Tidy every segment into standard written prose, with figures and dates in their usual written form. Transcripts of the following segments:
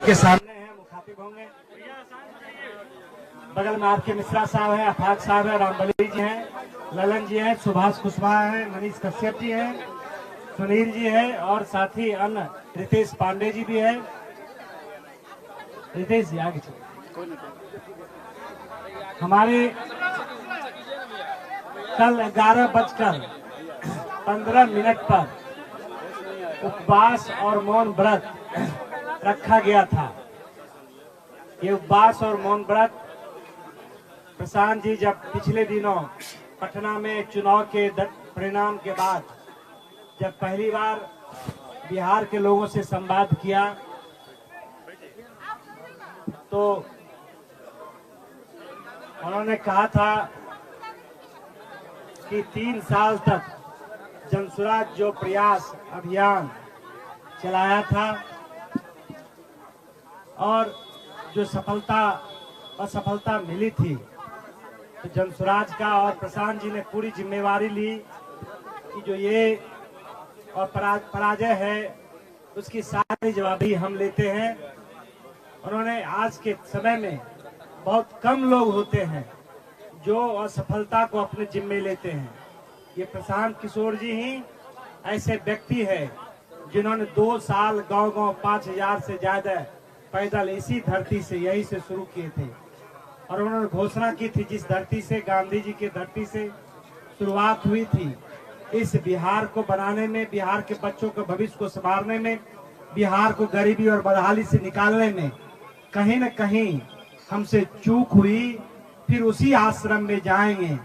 के सामने हैं, मुखातिब होंगे। बगल में आपके मिश्रा साहब हैं, अफाक साहब हैं, रामबली जी हैं, ललन जी हैं, सुभाष कुशवाहा हैं, मनीष कश्यप जी हैं, सुनील जी हैं और साथी अन्य रितेश पांडे जी भी हैं। रितेश जी आगे चलिए। हमारे कल 11:15 पर उपवास और मौन व्रत रखा गया था। ये उपवास और मौन व्रत प्रशांत जी जब पिछले दिनों पटना में चुनाव के परिणाम के बाद जब पहली बार बिहार के लोगों से संवाद किया तो उन्होंने कहा था कि 3 साल तक जनसुराज जो प्रयास अभियान चलाया था और जो असफलता मिली थी, तो जनसुराज का और प्रशांत जी ने पूरी जिम्मेवारी ली कि जो ये और पराजय है उसकी सारी जवाबदेही हम लेते हैं। उन्होंने आज के समय में बहुत कम लोग होते हैं जो असफलता को अपने जिम्मे लेते हैं। ये प्रशांत किशोर जी ही ऐसे व्यक्ति है जिन्होंने 2 साल गांव-गांव 5000 से ज्यादा पैदल इसी धरती से यही से शुरू किए थे और उन्होंने घोषणा की थी जिस धरती से गांधी जी की धरती से शुरुआत हुई थी, इस बिहार को बनाने में, बिहार के बच्चों के भविष्य को संवारने में, बिहार को गरीबी और बदहाली से निकालने में कहीं न कहीं हमसे चूक हुई। फिर उसी आश्रम में जाएंगे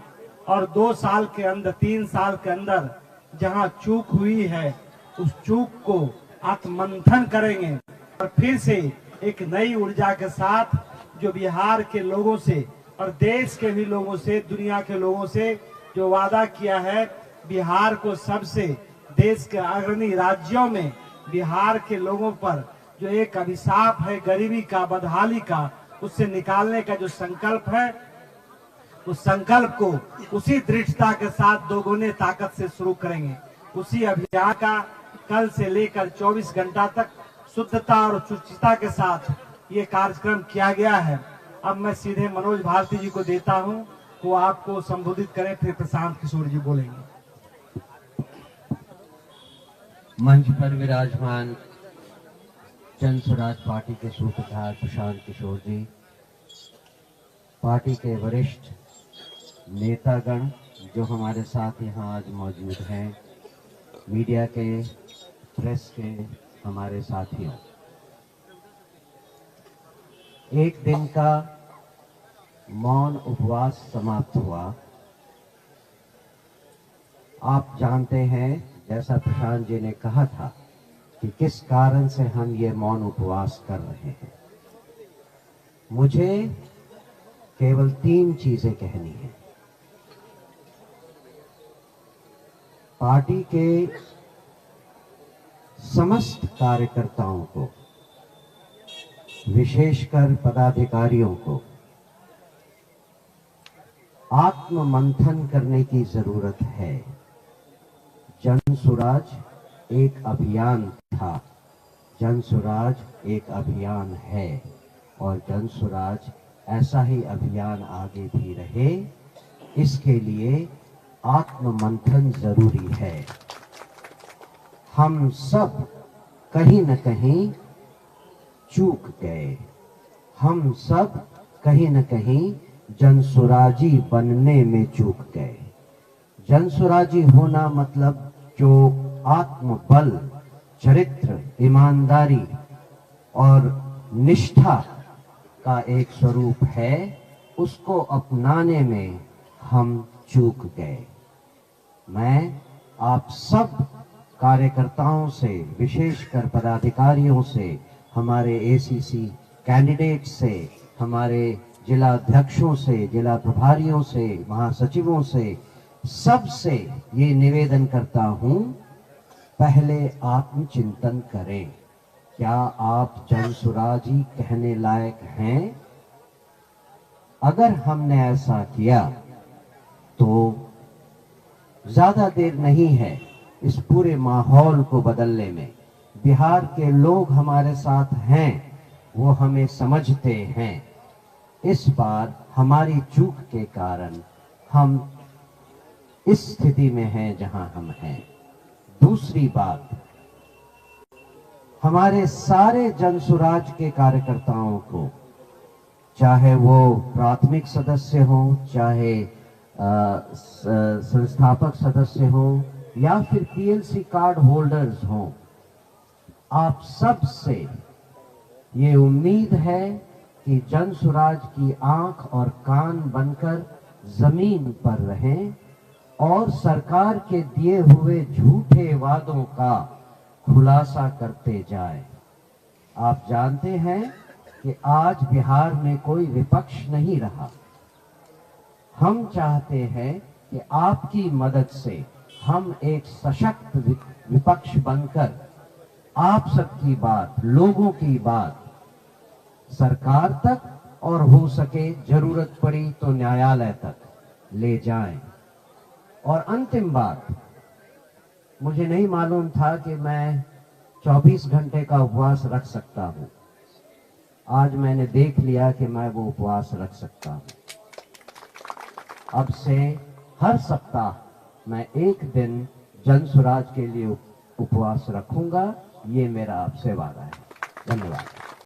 और 2 साल के अंदर, 3 साल के अंदर जहां चूक हुई है उस चूक को आत्ममंथन करेंगे और फिर से एक नई ऊर्जा के साथ जो बिहार के लोगों से और देश के भी लोगों से, दुनिया के लोगों से जो वादा किया है, बिहार को सबसे देश के अग्रणी राज्यों में बिहार के लोगों पर जो एक अभिशाप है गरीबी का, बदहाली का, उससे निकालने का जो संकल्प है, उस संकल्प को उसी दृढ़ता के साथ दोगुने ताकत से शुरू करेंगे। उसी अभियान का कल से लेकर 24 घंटा तक शुद्धता और शुचिता के साथ ये कार्यक्रम किया गया है। अब मैं सीधे मनोज भारती जी को देता हूं, वो आपको संबोधित करें, फिर प्रशांत किशोर जी बोलेंगे। मंच पर विराजमान जनसुराज पार्टी के सूत्रधार प्रशांत किशोर जी, पार्टी के वरिष्ठ नेतागण जो हमारे साथ यहाँ आज मौजूद हैं, मीडिया के, प्रेस के हमारे साथियों, एक दिन का मौन उपवास समाप्त हुआ। आप जानते हैं, जैसा प्रशांत जी ने कहा था, कि किस कारण से हम ये मौन उपवास कर रहे हैं। मुझे केवल 3 चीजें कहनी है। पार्टी के समस्त कार्यकर्ताओं को, विशेषकर पदाधिकारियों को आत्ममंथन करने की जरूरत है। जनसुराज एक अभियान था, जनसुराज एक अभियान है और जनसुराज ऐसा ही अभियान आगे भी रहे, इसके लिए आत्ममंथन जरूरी है। हम सब कहीं न कहीं चूक गए, हम सब कहीं न कहीं जनसुराजी बनने में चूक गए। जनसुराजी होना मतलब जो आत्मबल, चरित्र, ईमानदारी और निष्ठा का एक स्वरूप है, उसको अपनाने में हम चूक गए। मैं आप सब कार्यकर्ताओं से, विशेषकर पदाधिकारियों से, हमारे एसीसी कैंडिडेट से, हमारे जिला अध्यक्षों से, जिला प्रभारियों से, महासचिवों से, सबसे ये निवेदन करता हूं, पहले आत्मचिंतन करें। क्या आप जनसुराजी कहने लायक हैं? अगर हमने ऐसा किया तो ज्यादा देर नहीं है इस पूरे माहौल को बदलने में। बिहार के लोग हमारे साथ हैं, वो हमें समझते हैं। इस बार हमारी चूक के कारण हम इस स्थिति में हैं जहां हम हैं। दूसरी बात, हमारे सारे जनसुराज के कार्यकर्ताओं को, चाहे वो प्राथमिक सदस्य हो, चाहे संस्थापक सदस्य हो, या फिर पीएलसी कार्ड होल्डर्स हों, आप सब से ये उम्मीद है कि जनसुराज की आंख और कान बनकर जमीन पर रहें और सरकार के दिए हुए झूठे वादों का खुलासा करते जाएं। आप जानते हैं कि आज बिहार में कोई विपक्ष नहीं रहा। हम चाहते हैं कि आपकी मदद से हम एक सशक्त विपक्ष बनकर आप सबकी बात, लोगों की बात सरकार तक और हो सके जरूरत पड़ी तो न्यायालय तक ले जाएं। और अंतिम बात, मुझे नहीं मालूम था कि मैं 24 घंटे का उपवास रख सकता हूं। आज मैंने देख लिया कि मैं वो उपवास रख सकता हूं। अब से हर सप्ताह मैं एक दिन जनसुराज के लिए उपवास रखूंगा। ये मेरा आपसे वादा है। धन्यवाद।